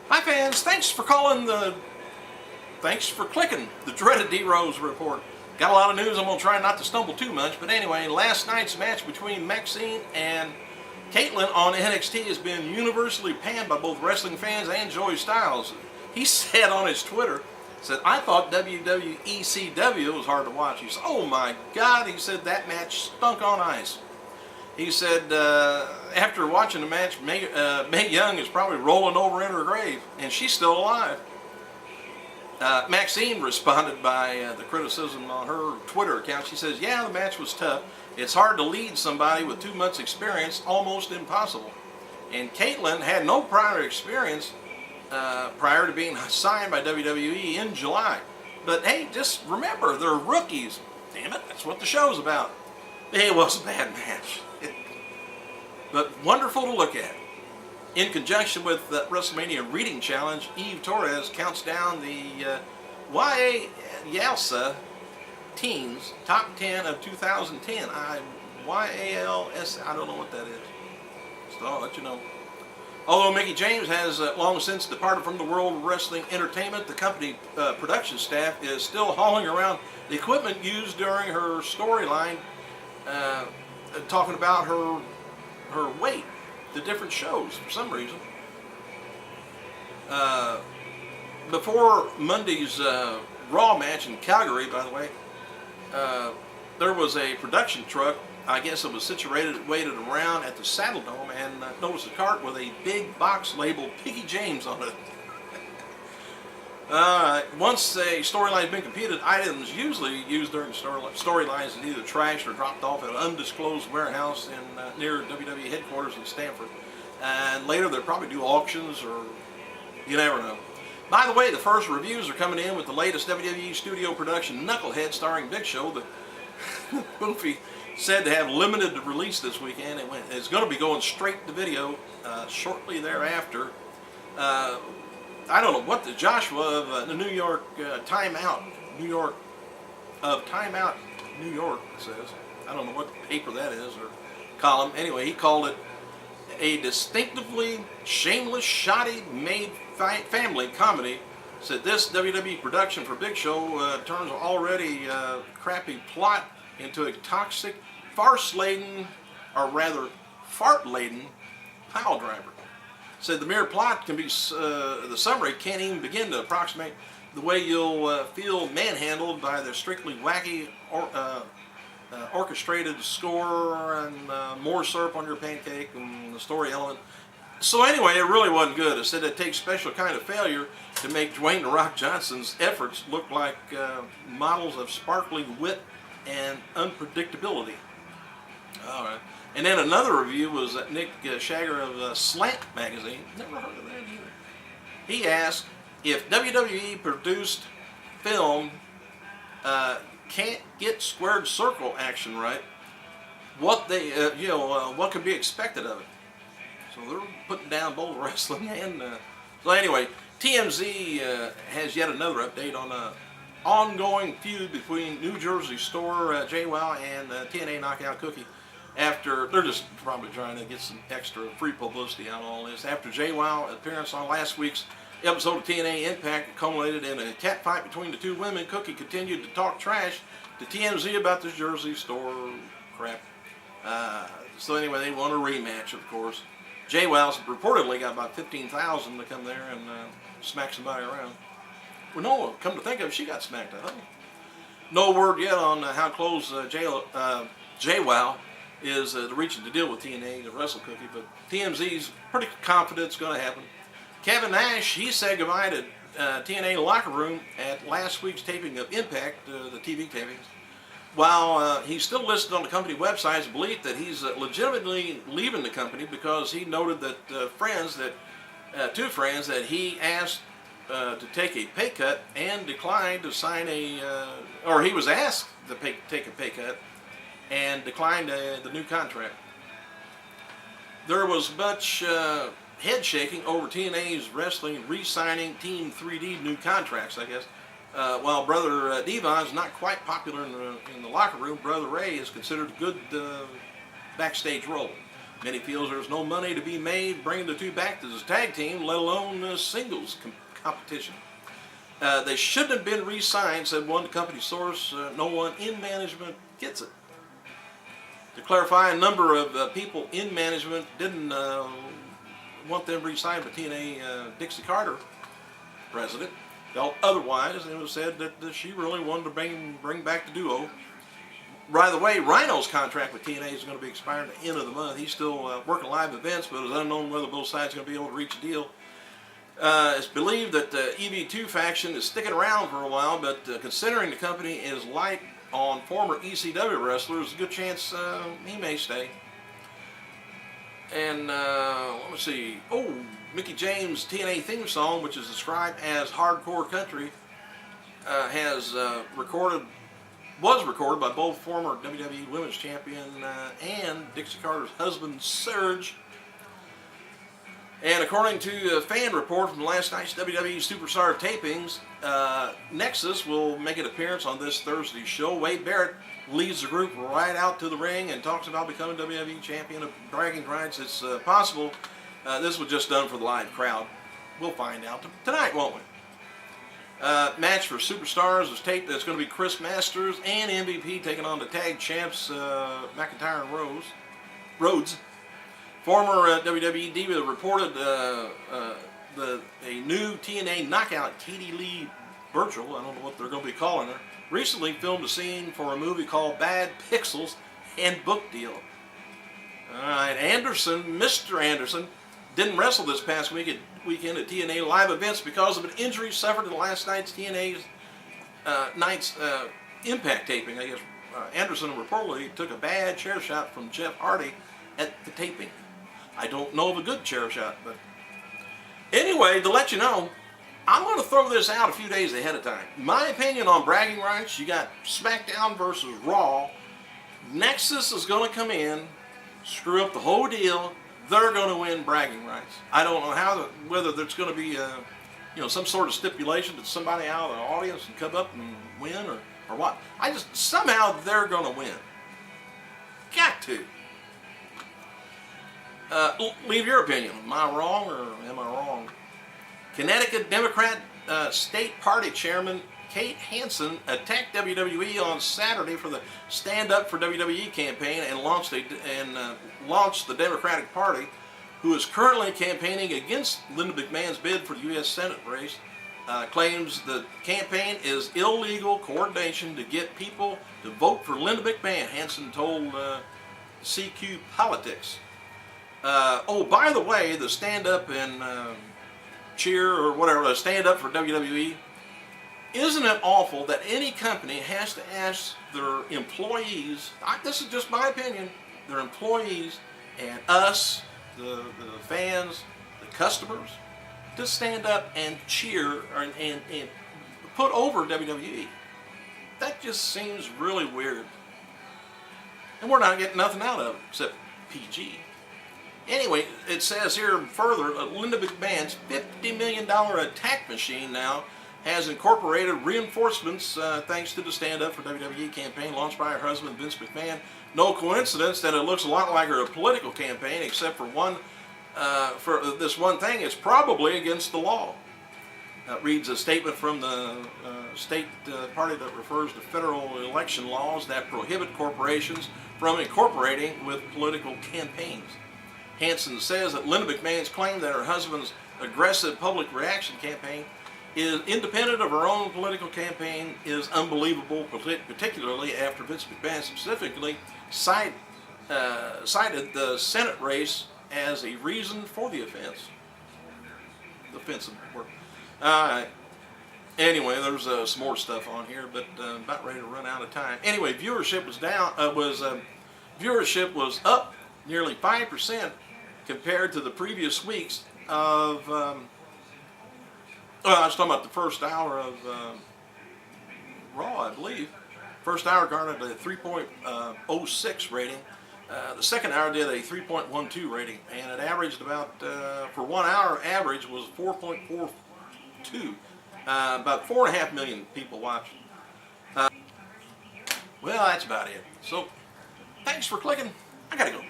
Hi fans, thanks for clicking the dreaded D-Rose report. Got a lot of news. I'm going to try not to stumble too much, but anyway, last night's match between Maxine and Caitlyn on NXT has been universally panned by both wrestling fans and Joey Styles. He said on his Twitter, I thought WWECW was hard to watch. He said, oh my God, he said that match stunk on ice. He said, after watching the match, Mae Young is probably rolling over in her grave, and she's still alive. Maxine responded by the criticism on her Twitter account. She says, yeah, the match was tough. It's hard to lead somebody with 2 months experience, almost impossible. And Caitlyn had no prior experience prior to being signed by WWE in July. But hey, just remember, they're rookies. Damn it, that's what the show's about. It was a bad match. But wonderful to look at. In conjunction with the WrestleMania Reading Challenge, Eve Torres counts down the YALSA Teens Top 10 of 2010. YALS, I don't know what that is. So I'll let you know. Although Mickie James has long since departed from the World Wrestling Entertainment, the company production staff is still hauling around the equipment used during her storyline, talking about her weight, the different shows for some reason. Before Monday's Raw match in Calgary, by the way, there was a production truck. I guess it was situated, waited around at the Saddle Dome, and noticed a cart with a big box labeled Piggy James on it. Once a storyline has been completed, items usually used during storylines is either trashed or dropped off at an undisclosed warehouse in near WWE headquarters in Stamford. And later they'll probably do auctions, or you never know. By the way, the first reviews are coming in with the latest WWE studio production, Knucklehead, starring Big Show. The movie said to have limited release this weekend. It's going to be going straight to video shortly thereafter. I don't know what the Joshua of the New York Timeout, New York says. I don't know what paper that is or column. Anyway, he called it a distinctively shameless, shoddy made family comedy. Said this WWE production for Big Show turns already crappy plot into a toxic, farce-laden, or rather fart-laden pile driver. Said the mere plot can be, the summary can't even begin to approximate the way you'll feel manhandled by the strictly wacky orchestrated score and more syrup on your pancake and the story element. So anyway, it really wasn't good. It said it takes special kind of failure to make Dwayne "The Rock" Johnson's efforts look like models of sparkling wit and unpredictability. All right. And then another review was Nick Shagger of Slant magazine. Never heard of that either. He asked if WWE produced film can't get squared circle action right, what they what could be expected of it. So they're putting down both wrestling and so anyway, TMZ has yet another update on an ongoing feud between New Jersey store jwwow and TNA Knockout Cookie. After, they're just probably trying to get some extra free publicity out of all this. After jwwow appearance on last week's episode of TNA Impact culminated in a catfight between the two women, Cookie continued to talk trash to TMZ about this Jersey store crap. So anyway, they want a rematch, of course. jwwow's reportedly got about 15,000 to come there and smack somebody around. Well, no, come to think of it, she got smacked out. No word yet on how close jwwow is reaching to deal with TNA to wrestle Cookie, but TMZ's pretty confident it's going to happen. Kevin Nash, he said goodbye to TNA locker room at last week's taping of Impact, the TV tapings. While he's still listed on the company website as a belief that he's legitimately leaving the company because he noted that two friends that he asked to take a pay cut and declined to sign or he was asked to take a pay cut and declined the new contract. There was much head shaking over TNA's wrestling re-signing Team 3D new contracts, I guess. While Brother Devon's not quite popular in the locker room, Brother Ray is considered a good backstage role. Many feels there's no money to be made bringing the two back to the tag team, let alone singles competition. They shouldn't have been re-signed, said one company source. No one in management gets it. To clarify, a number of people in management didn't want them re-signed, but TNA Dixie Carter, president, felt otherwise, and it was said that she really wanted to bring back the duo. By the way, Rhyno's contract with TNA is going to be expiring at the end of the month. He's still working live events, but it's unknown whether both sides are going to be able to reach a deal. It's believed that the EV2 faction is sticking around for a while, but considering the company is light on former ECW wrestlers, a good chance he may stay. And let me see. Oh, Mickey James' TNA theme song, which is described as hardcore country, was recorded by both former WWE Women's Champion and Dixie Carter's husband, Serge. And according to a fan report from last night's WWE Superstar tapings, Nexus will make an appearance on this Thursday's show. Wade Barrett leads the group right out to the ring and talks about becoming WWE Champion of bragging rights. It's possible this was just done for the live crowd. We'll find out tonight, won't we? Match for Superstars is taped. That's going to be Chris Masters and MVP taking on the tag champs McIntyre and Rhodes. Former WWE Diva reported a new TNA knockout, Katie Lee Burchill, I don't know what they're going to be calling her, recently filmed a scene for a movie called Bad Pixels and book deal. Alright, Mr. Anderson, didn't wrestle this past weekend at TNA live events because of an injury suffered in last night's TNA's Impact taping. I guess Anderson reportedly took a bad chair shot from Jeff Hardy at the taping. I don't know of a good chair shot, but anyway, to let you know, I'm going to throw this out a few days ahead of time. My opinion on bragging rights, you got SmackDown versus Raw. Nexus is going to come in, screw up the whole deal. They're going to win bragging rights. I don't know whether there's going to be some sort of stipulation that somebody out of the audience can come up and win or what. Somehow they're going to win. Got to. Leave your opinion. Am I wrong or am I wrong? Connecticut Democrat State Party Chairman Kate Hansen attacked WWE on Saturday for the Stand Up for WWE campaign and launched the Democratic Party, who is currently campaigning against Linda McMahon's bid for the U.S. Senate race. Claims the campaign is illegal coordination to get people to vote for Linda McMahon, Hansen told CQ Politics. By the way, the Stand Up and cheer or whatever, the Stand Up for WWE, isn't it awful that any company has to ask their employees, this is just my opinion, their employees and us, the fans, the customers, to stand up and cheer and put over WWE? That just seems really weird. And we're not getting nothing out of it except PG. Anyway, it says here further, Linda McMahon's $50 million attack machine now has incorporated reinforcements thanks to the Stand Up for WWE campaign launched by her husband Vince McMahon. No coincidence that it looks a lot like her political campaign, except for this one thing, it's probably against the law. Reads a statement from the state party that refers to federal election laws that prohibit corporations from incorporating with political campaigns. Hansen says that Linda McMahon's claim that her husband's aggressive public reaction campaign is independent of her own political campaign is unbelievable, particularly after Vince McMahon specifically cited the Senate race as a reason for the offense. The offensive word. Anyway, there's some more stuff on here, but about ready to run out of time. Anyway, viewership was down. Viewership was up nearly 5% compared to the previous weeks of. I was talking about the first hour of Raw, I believe. First hour garnered a 3.06 rating. The second hour did a 3.12 rating, and it averaged about, for 1 hour, average was 4.42. About 4.5 million people watched. Well, that's about it. So, thanks for clicking. I gotta go.